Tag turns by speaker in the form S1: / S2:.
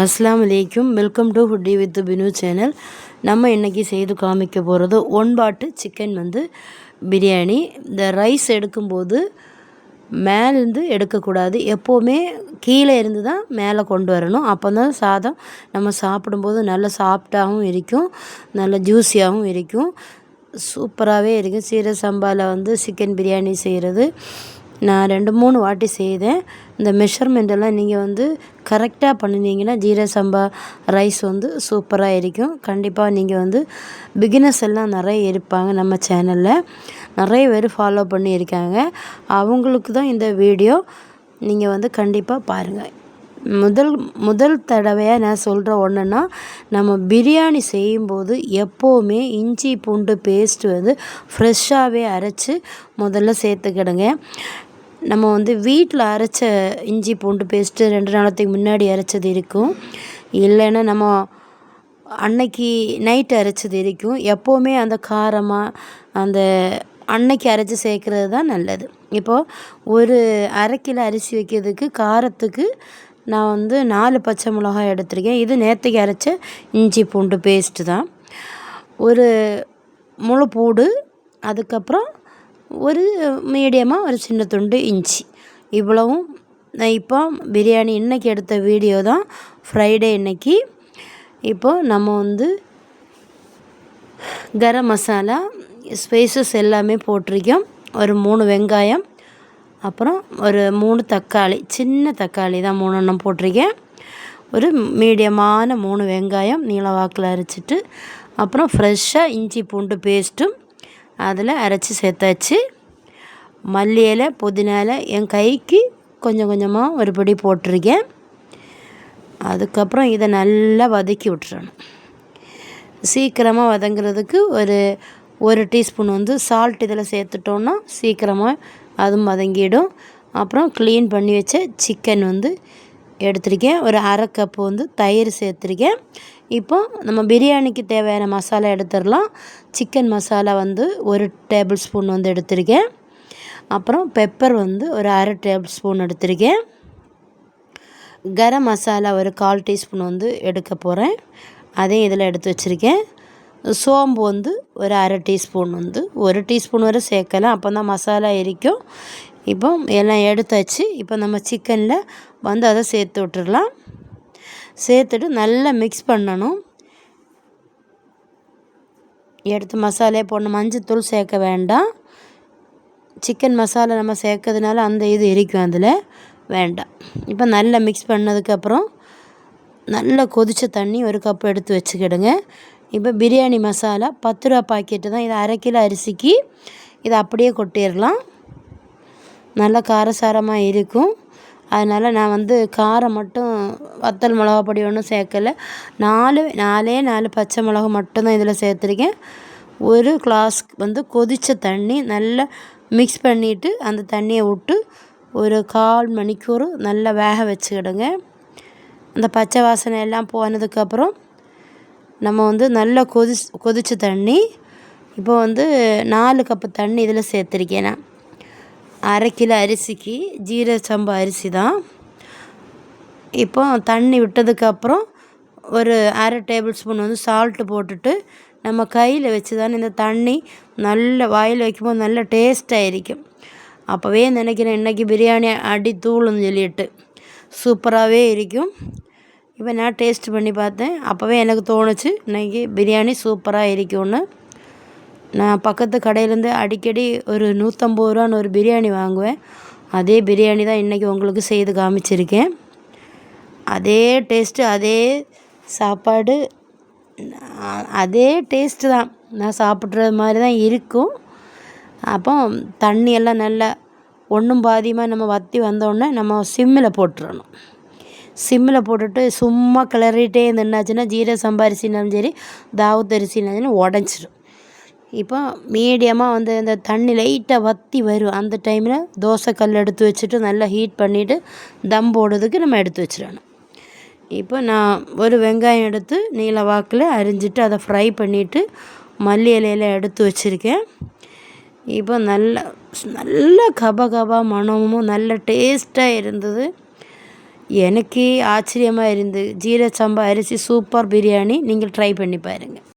S1: அஸ்ஸலாமு அலைக்கும். Welcome to foodie with Binu channel. நம்ம இன்றைக்கி செய்து காமிக்க போகிறது ஒன் பாட்டு சிக்கன் பிரியாணி. இந்த ரைஸ் எடுக்கும்போது மேலேருந்து எடுக்கக்கூடாது, எப்போவுமே கீழே இருந்து தான் மேலே கொண்டு வரணும். அப்போ தான் சாதம் நம்ம சாப்பிடும்போது நல்ல சாஃப்டாகவும் இருக்கும், நல்ல ஜூஸியாகவும் இருக்கும், சூப்பராகவே இருக்கும். சீரக சம்பாவில் சிக்கன் பிரியாணி செய்கிறது நான் 2-3 வாட்டி செய்தேன். இந்த மெஷர்மெண்ட்டெல்லாம் நீங்கள் கரெக்டாக பண்ணினீங்கன்னா ஜீரக சம்பா ரைஸ் சூப்பராக இருக்கும். கண்டிப்பாக நீங்கள் பிகினர்ஸ் எல்லாம் நிறைய இருப்பாங்க, நம்ம சேனலில் நிறைய பேர் ஃபாலோ பண்ணியிருக்காங்க. அவங்களுக்கு தான் இந்த வீடியோ நீங்கள் கண்டிப்பாக பாருங்கள். முதல் தடவையாக நான் சொல்கிற ஒன்றுன்னா, நம்ம பிரியாணி செய்யும்போது எப்போவுமே இஞ்சி பூண்டு பேஸ்ட்டு ஃப்ரெஷ்ஷாகவே அரைச்சி முதல்ல சேர்த்துக்கிடுங்க. நம்ம வீட்டில் அரைச்ச இஞ்சி பூண்டு பேஸ்ட்டு 2 நாளத்துக்கு முன்னாடி அரைச்சது இருக்கும், இல்லைன்னா நம்ம அன்னைக்கு நைட்டு அரைச்சது இருக்கும். எப்போவுமே அந்த காரமாக அந்த அன்னைக்கு அரைச்சி சேர்க்குறது தான் நல்லது. இப்போது ஒரு 1/2 கிலோ அரிசி வைக்கிறதுக்கு காரத்துக்கு நான் 4 பச்சை மிளகாய் எடுத்திருக்கேன். இது நேற்றுக்கு அரைச்ச இஞ்சி பூண்டு பேஸ்ட்டு தான். ஒரு முழு பூடு, அதுக்கப்புறம் ஒரு மீடியமாக ஒரு சின்ன துண்டு இஞ்சி, இவ்வளவும். நான் இப்போ பிரியாணி இன்றைக்கி எடுத்த வீடியோ தான், ஃப்ரைடே இன்னைக்கு. இப்போது நம்ம கரம் மசாலா ஸ்பைசஸ் எல்லாமே போட்டிருக்கோம். ஒரு 3 வெங்காயம், அப்புறம் ஒரு 3 தக்காளி, சின்ன தக்காளி தான் 3 எண்ணம் போட்டிருக்கேன். ஒரு மீடியமான 3 வெங்காயம் நீள வாக்கில் அரைச்சிட்டு, அப்புறம் ஃப்ரெஷ்ஷாக இஞ்சி பூண்டு பேஸ்ட்டும் அதில் அரைச்சி சேர்த்தாச்சு. மல்லி இலை, புதினா இலை என் கைக்கு கொஞ்சம் கொஞ்சமாக ஒரு பிடி போட்டிருக்கேன். அதுக்கப்புறம் இதை நல்லா வதக்கி விட்டுறணும். சீக்கிரமாக வதங்கிறதுக்கு ஒரு டீஸ்பூன் சால்ட் இதில் சேர்த்துட்டோன்னா சீக்கிரமாக அதுவும் வதங்கிடும். அப்புறம் க்ளீன் பண்ணி வச்ச சிக்கன் எடுத்திருக்கேன். ஒரு 1/2 கப்பு தயிர் சேர்த்துருக்கேன். இப்போ நம்ம பிரியாணிக்கு தேவையான மசாலா எடுத்துடலாம். சிக்கன் மசாலா 1 டேபிள் ஸ்பூன் எடுத்திருக்கேன். அப்புறம் பெப்பர் ஒரு 1/2 டேபிள் ஸ்பூன் எடுத்திருக்கேன். கரம் மசாலா ஒரு 1/4 டீஸ்பூன் எடுக்க போகிறேன், அதையும் இதில் எடுத்து வச்சுருக்கேன். சோம்பு ஒரு 1/2 டீஸ்பூன் 1 டீஸ்பூன் வரை சேர்க்கலாம், அப்போ தான் மசாலா இருக்கும். இப்போ எல்லாம் எடுத்தாச்சு. இப்போ நம்ம சிக்கனில் அதை சேர்த்து விட்டுடலாம். சேர்த்துட்டு நல்லா மிக்ஸ் பண்ணணும். எடுத்து மசாலையே போடணும், மஞ்சத்தூள் சேர்க்க வேண்டாம். சிக்கன் மசாலா நம்ம சேர்க்கறதுனால அந்த இது இருக்கும், அதில் வேண்டாம். இப்போ நல்லா மிக்ஸ் பண்ணதுக்கப்புறம் நல்லா கொதித்த தண்ணி 1 கப் எடுத்து வச்சுக்கிடுங்க. இப்போ பிரியாணி மசாலா 10 ரூபா பாக்கெட்டு தான், இது 1/2 கிலோ அரிசிக்கு இதை அப்படியே கொட்டிடலாம். நல்லா காரசாரமாக இருக்கும். அதனால் நான் காரம் மட்டும் வத்தல் மிளகா பொடி ஒன்றும் சேர்க்கலை. 4 பச்சை மிளகா மட்டும்தான் இதில் சேர்த்துருக்கேன். ஒரு கிளாஸ் கொதித்த தண்ணி நல்லா மிக்ஸ் பண்ணிவிட்டு அந்த தண்ணியை விட்டு ஒரு 1/4 மணிக்கூர் நல்லா வேக வச்சுக்கிடுங்க. அந்த பச்சை வாசனை எல்லாம் போனதுக்கப்புறம் நம்ம நல்லா கொதித்த தண்ணி, இப்போ 4 கப்பு தண்ணி இதில் சேர்த்துருக்கேன். நான் 1/2 கிலோ அரிசிக்கு ஜீரக சம்பா அரிசி தான். இப்போ தண்ணி விட்டதுக்கப்புறம் ஒரு 1/2 டேபிள் ஸ்பூன் சால்ட்டு போட்டுட்டு நம்ம கையில் வச்சு தானே இந்த தண்ணி நல்ல வாயில் வைக்கும்போது நல்ல டேஸ்ட்டாக இருக்கும். அப்போவே நினைக்கிறேன் இன்றைக்கி பிரியாணி அடி தூளுன்னு சொல்லிட்டு சூப்பராகவே இருக்கும். இப்போ நான் டேஸ்ட் பண்ணி பார்த்தேன், அப்போவே எனக்கு தோணுச்சு இன்றைக்கி பிரியாணி சூப்பராக இருக்கும்னு. நான் பக்கத்து கடையிலேருந்து அடிக்கடி ஒரு 150 ரூபான்னு ஒரு பிரியாணி வாங்குவேன். அதே பிரியாணி தான் இன்றைக்கி உங்களுக்கு செய்து காமிச்சிருக்கேன். அதே டேஸ்ட்டு, அதே சாப்பாடு, அதே டேஸ்ட்டு தான். நான் சாப்பிட்றது மாதிரி தான் இருக்கும். அப்போ தண்ணியெல்லாம் நல்லா ஒன்றும் பாதியமாக நம்ம வற்றி வந்தோடனே நம்ம சிம்மில் போட்டுறணும். சிம்மில் போட்டுட்டு சும்மா கிளறிட்டே இருந்துச்சுன்னா ஜீரக சம்பா அரிசினாலும் சரி, தாவூத் அரிசினாலும் உடஞ்சிடும். இப்போ மீடியமாக இந்த தண்ணி லைட்டாக வற்றி வரும். அந்த டைமில் தோசைக்கல் எடுத்து வச்சுட்டு நல்லா ஹீட் பண்ணிவிட்டு தம் போடுறதுக்கு நம்ம எடுத்து வச்சிடணும். இப்போ நான் ஒரு வெங்காயம் எடுத்து நீல வாக்கில் அரிஞ்சிட்டு அதை ஃப்ரை பண்ணிவிட்டு மல்லி இலையில் எடுத்து வச்சுருக்கேன். இப்போ நல்ல கபா மணமும் நல்ல டேஸ்ட்டாக இருந்தது. எனக்கு ஆச்சரியமாக இருந்து ஜீரக சம்பா அரிசி சூப்பர் பிரியாணி நீங்கள் ட்ரை பண்ணி பாருங்கள்.